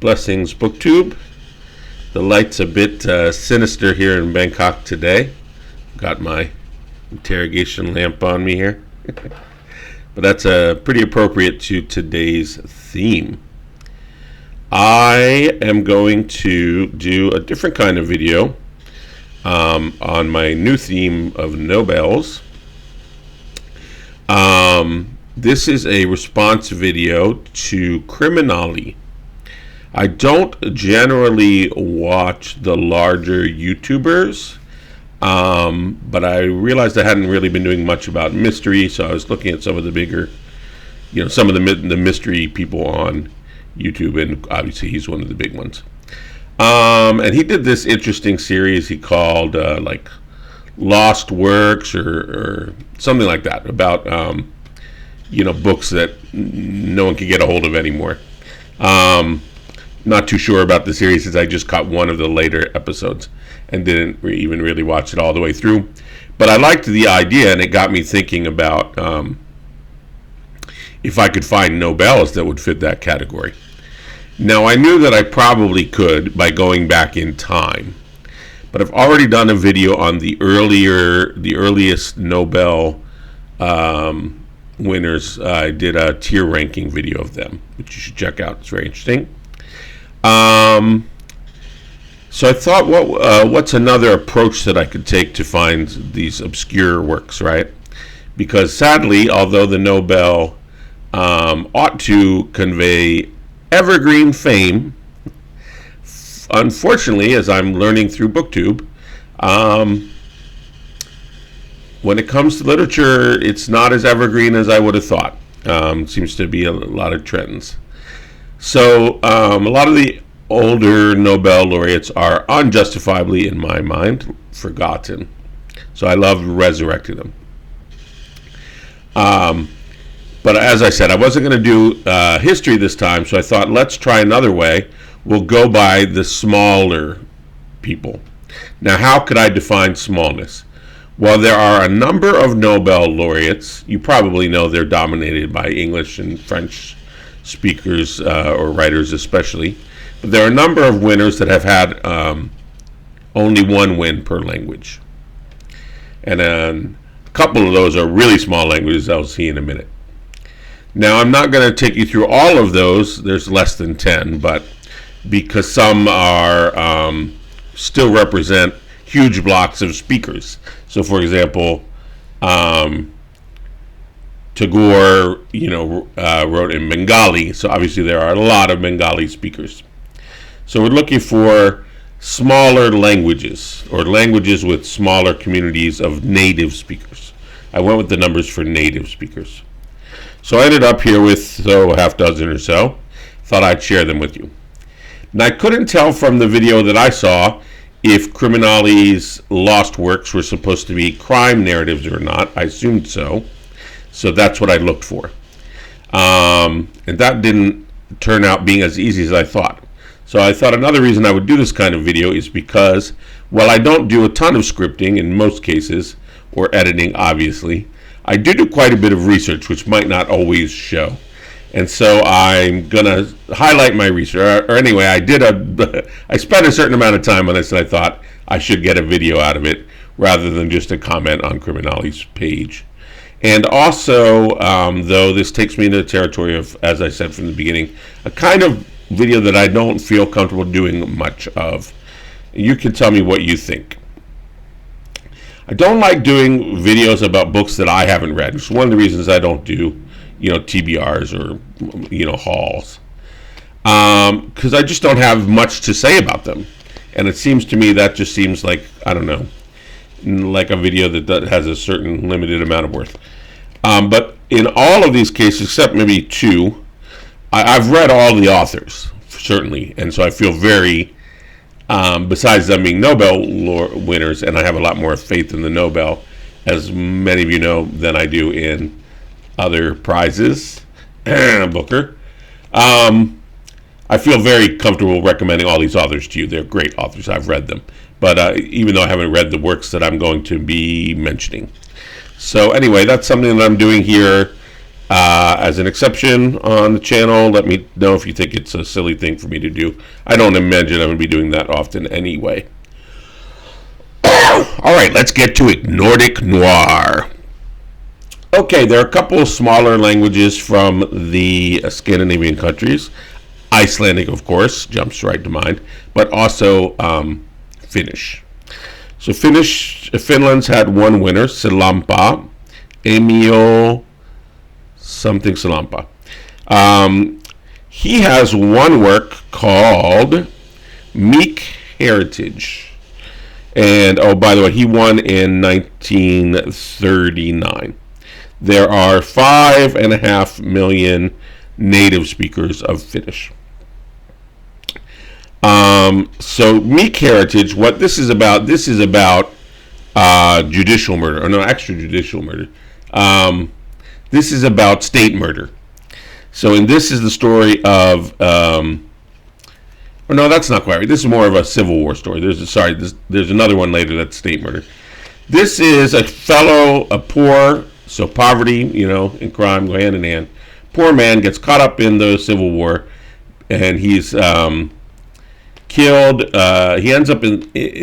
Blessings BookTube. The light's a bit sinister here in Bangkok today. Got my interrogation lamp on me here. But that's pretty appropriate to today's theme. I am going to do a different kind of video on my new theme of Nobels. This is a response video to Criminali. I don't generally watch the larger YouTubers, but I realized I hadn't really been doing much about mystery, so I was looking at some of the bigger, some of the mystery people on YouTube, and obviously he's one of the big ones. And he did this interesting series he called like Lost Works or something like that, about books that no one can get a hold of anymore. Not too sure about the series, as I just caught one of the later episodes and didn't even really watch it all the way through. But I liked the idea, and it got me thinking about if I could find Nobels that would fit that category. Now, I knew that I probably could by going back in time, but I've already done a video on the earliest Nobel winners. I did a tier ranking video of them, which you should check out. It's very interesting. So I thought, what's another approach that I could take to find these obscure works, right? Because sadly, although the Nobel ought to convey evergreen fame, unfortunately, as I'm learning through BookTube, when it comes to literature, it's not as evergreen as I would have thought. Seems to be a lot of trends. So a lot of the older Nobel laureates are unjustifiably, in my mind, forgotten. So I love resurrecting them. But as I said, I wasn't going to do history this time, so I thought, let's try another way. We'll go by the smaller people. Now, how could I define smallness? Well, there are a number of Nobel laureates. You probably know they're dominated by English and French speakers or writers especially. But there are a number of winners that have had only one win per language. And a couple of those are really small languages I'll see in a minute. Now, I'm not going to take you through all of those. There's less than 10, but because some are still represent huge blocks of speakers. So, for example, Tagore, wrote in Bengali, so obviously there are a lot of Bengali speakers. So we're looking for smaller languages, or languages with smaller communities of native speakers. I went with the numbers for native speakers. So I ended up here with a half dozen or so. Thought I'd share them with you. Now, I couldn't tell from the video that I saw if Criminali's lost works were supposed to be crime narratives or not. I assumed so. So that's what I looked for. And that didn't turn out being as easy as I thought. So I thought another reason I would do this kind of video is because, while I don't do a ton of scripting in most cases, or editing obviously, I do quite a bit of research, which might not always show. And so I'm going to highlight my research. Or anyway, I spent a certain amount of time on this, and I thought I should get a video out of it rather than just a comment on Criminali's page. And also, though this takes me into the territory of, as I said from the beginning, a kind of video that I don't feel comfortable doing much of. You can tell me what you think. I don't like doing videos about books that I haven't read. It's one of the reasons I don't do, TBRs or, hauls. Because I just don't have much to say about them. And it seems to me that just seems like, I don't know, like a video that has a certain limited amount of worth. But in all of these cases, except maybe two, I've read all the authors, certainly. And so I feel very, besides them being Nobel winners, and I have a lot more faith in the Nobel, as many of you know, than I do in other prizes, Booker. I feel very comfortable recommending all these authors to you. They're great authors. I've read them. But even though I haven't read the works that I'm going to be mentioning. So anyway, that's something that I'm doing here As an exception on the channel, let me know if you think it's a silly thing for me to do. I don't imagine I'm going to be doing that often anyway. All right, let's get to it. Nordic Noir. Okay, there are a couple of smaller languages from the Scandinavian countries. Icelandic, of course, jumps right to mind, but also Finnish. So Finland's had one winner, Sillanpaa, Emil something Sillanpaa. He has one work called Meek Heritage. And, oh, by the way, he won in 1939. There are 5.5 million native speakers of Finnish. So Meek Heritage, what this is about judicial murder, or no, extrajudicial murder. This is about state murder. So, and this is the story of, no, that's not quite right. This is more of a Civil War story. There's another one later that's state murder. This is a poor, so poverty, and crime go hand in hand. Poor man gets caught up in the Civil War, and he's killed. He ends up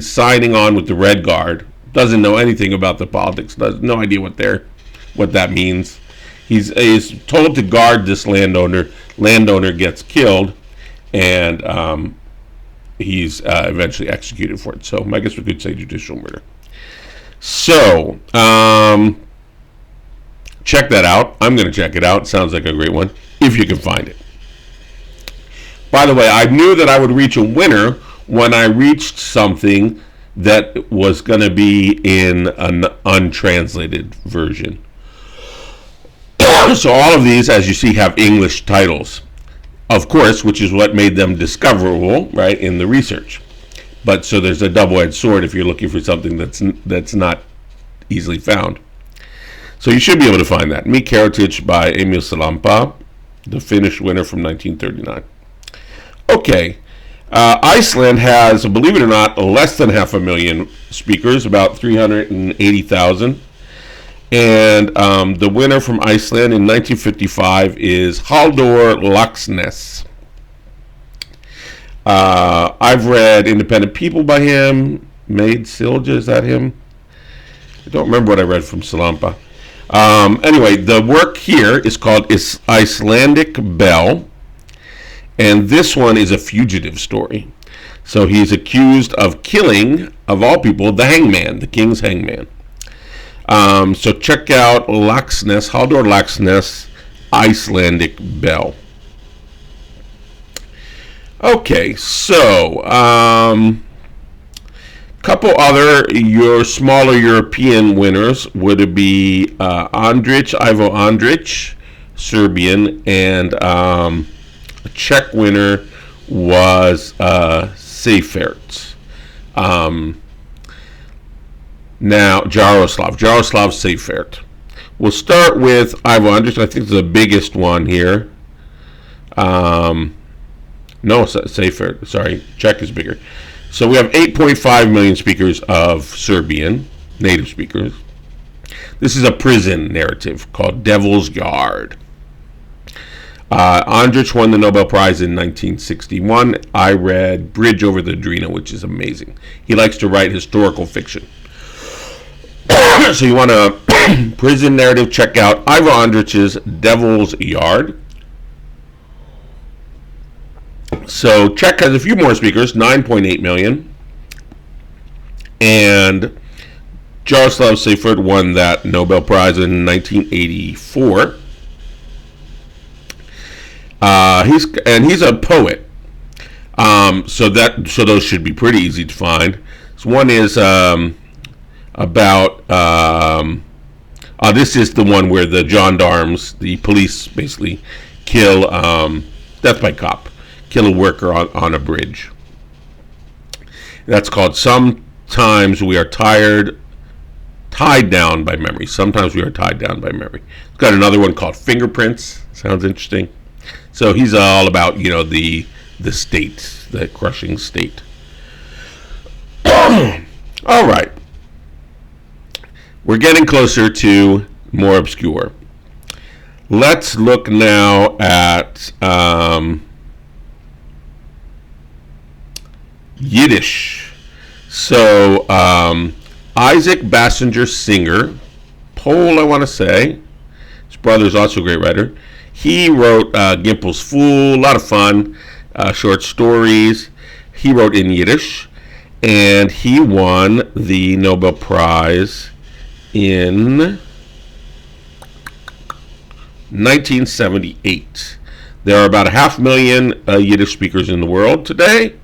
signing on with the Red Guard. Doesn't know anything about the politics. Does no idea what that means. He's told to guard this landowner. Landowner gets killed, and he's eventually executed for it. So I guess we could say judicial murder. So check that out. I'm going to check it out. Sounds like a great one, if you can find it. By the way, I knew that I would reach a winner when I reached something that was going to be in an untranslated version. So all of these, as you see, have English titles, of course, which is what made them discoverable, right, in the research. But so there's a double-edged sword if you're looking for something that's not easily found. So you should be able to find that. Meek Heritage by Emil Sillanpaa, the Finnish winner from 1939. Okay, Iceland has, believe it or not, less than 500,000 speakers, about 380,000. And the winner from Iceland in 1955 is Haldor Laxness. I've read Independent People by him. Maid Silja, is that him? I don't remember what I read from Sillanpaa. Anyway, the work here is called Icelandic Bell. And this one is a fugitive story. So he's accused of killing, of all people, the hangman, the king's hangman. So check out Laxness, Haldor Laxness, Icelandic Bell. Okay, so couple other your smaller European winners would be Andric, Ivo Andric, Serbian, and a Czech winner was Seifert. Now, Jaroslav Seifert. We'll start with Ivo Andric. I think it's the biggest one here. No, Seifert. Sorry, Czech is bigger. So we have 8.5 million speakers of Serbian, native speakers. This is a prison narrative called Devil's Yard. Andric won the Nobel Prize in 1961. I read Bridge over the Drina, which is amazing. He likes to write historical fiction. So you want a prison narrative, check out Ivo Andric's Devil's Yard. So Czech has a few more speakers, 9.8 million. And Jaroslav Seifert won that Nobel Prize in 1984. He's a poet. So those should be pretty easy to find. So one is about this is the one where the gendarmes, the police, basically kill death by cop, kill a worker on a bridge. That's called Sometimes We Are Tied Down by Memory. Sometimes We Are Tied Down by Memory. It's got another one called Fingerprints. Sounds interesting. So he's all about, the state, the crushing state. All right. We're getting closer to more obscure. Let's look now at Yiddish. So Isaac Bassinger Singer, Pole, I want to say. His brother's also a great writer. He wrote Gimpel's Fool, a lot of fun, short stories. He wrote in Yiddish, and he won the Nobel Prize in 1978. There are about 500,000 Yiddish speakers in the world today,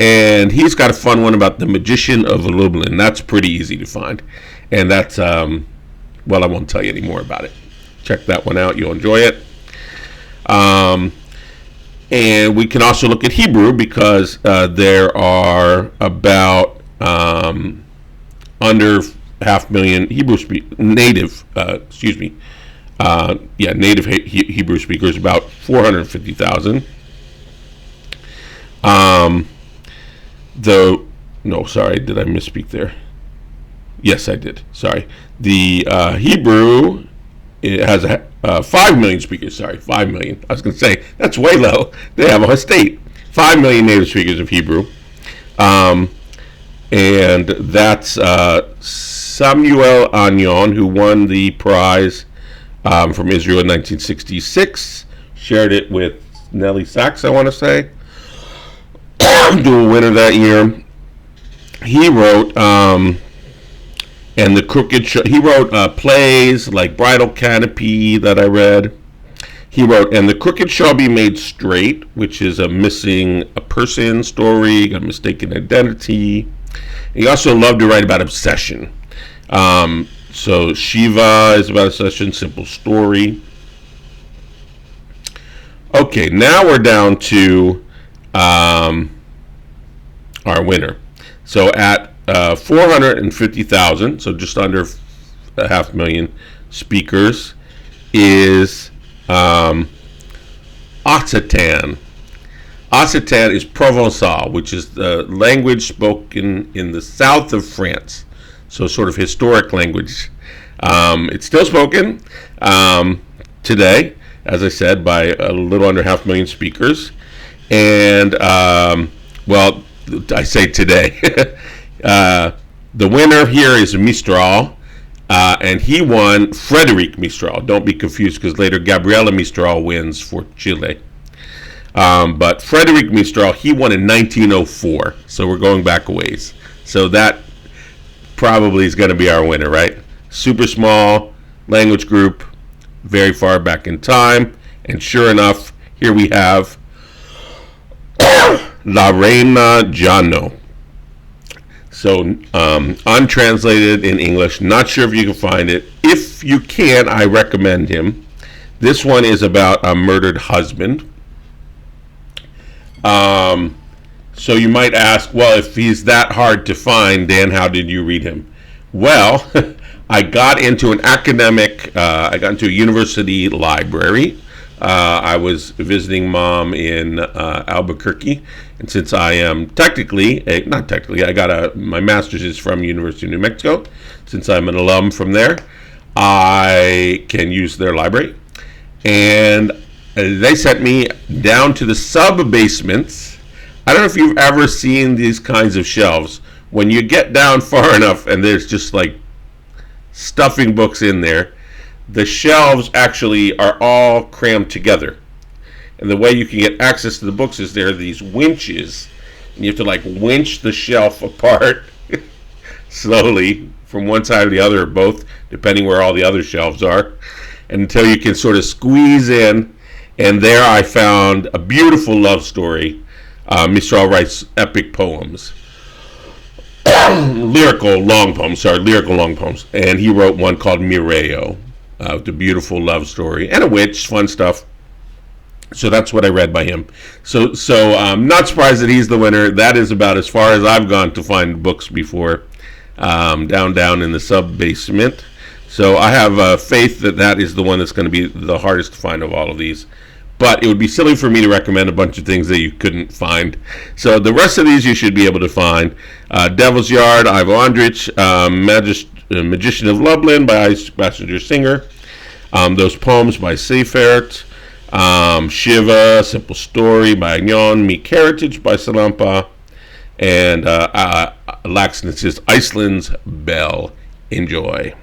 and he's got a fun one about the magician of Lublin. That's pretty easy to find, and that's, well, I won't tell you any more about it. Check that one out. You'll enjoy it. And we can also look at Hebrew because there are about under 500,000 native Hebrew speakers, about 450,000. Did I misspeak there? Yes, I did. Sorry. The Hebrew, it has 5 million speakers. Sorry, 5 million. I was going to say, that's way low. They have a state. 5 million native speakers of Hebrew. And that's Samuel Agnon, who won the prize from Israel in 1966. Shared it with Nellie Sachs, I want to say. Dual winner that year. He wrote and the Crooked Show. He wrote plays like Bridal Canopy that I read. He wrote And the Crooked Shall Be Made Straight, which is a missing a person story, a mistaken identity. He also loved to write about obsession. So Shiva is about obsession, simple story. Okay, now we're down to our winner. So at 450,000, so just under 500,000 speakers, is Occitan. Occitan is Provençal, which is the language spoken in the south of France. So sort of historic language. It's still spoken today, as I said, by a little under 500,000 speakers. And, well, I say today. The winner here is Mistral, and he won Frederic Mistral. Don't be confused, because later Gabriela Mistral wins for Chile. But Frederic Mistral, he won in 1904, so we're going back a ways. So that probably is going to be our winner, right? Super small language group, very far back in time, and sure enough, here we have La Reina Jano. So untranslated in English, not sure if you can find it. If you can, I recommend him. This one is about a murdered husband. So you might ask, well, if he's that hard to find, Dan, how did you read him? Well, I got into a university library. I was visiting mom in Albuquerque, and since I am I got my master's is from University of New Mexico. Since I'm an alum from there, I can use their library, and they sent me down to the sub-basements. I don't know if you've ever seen these kinds of shelves. When you get down far enough and there's just like stuffing books in there, the shelves actually are all crammed together. And the way you can get access to the books is there are these winches, and you have to like winch the shelf apart slowly from one side to the other, or both, depending where all the other shelves are, until you can sort of squeeze in. And there I found a beautiful love story. Mistral writes epic poems. lyrical long poems, and he wrote one called Mireo, the beautiful love story, and a witch, fun stuff. So that's what I read by him. So I'm not surprised that he's the winner. That is about as far as I've gone to find books before, down in the sub-basement. So I have faith that is the one that's going to be the hardest to find of all of these. But it would be silly for me to recommend a bunch of things that you couldn't find. So the rest of these you should be able to find. Devil's Yard, Ivo Andric, Magician of Lublin by Bassinger Singer. Those poems by Seifert, Shiva, Simple Story by Agnon, Meek Heritage by Sillanpaa, and Laxness is Iceland's Bell. Enjoy.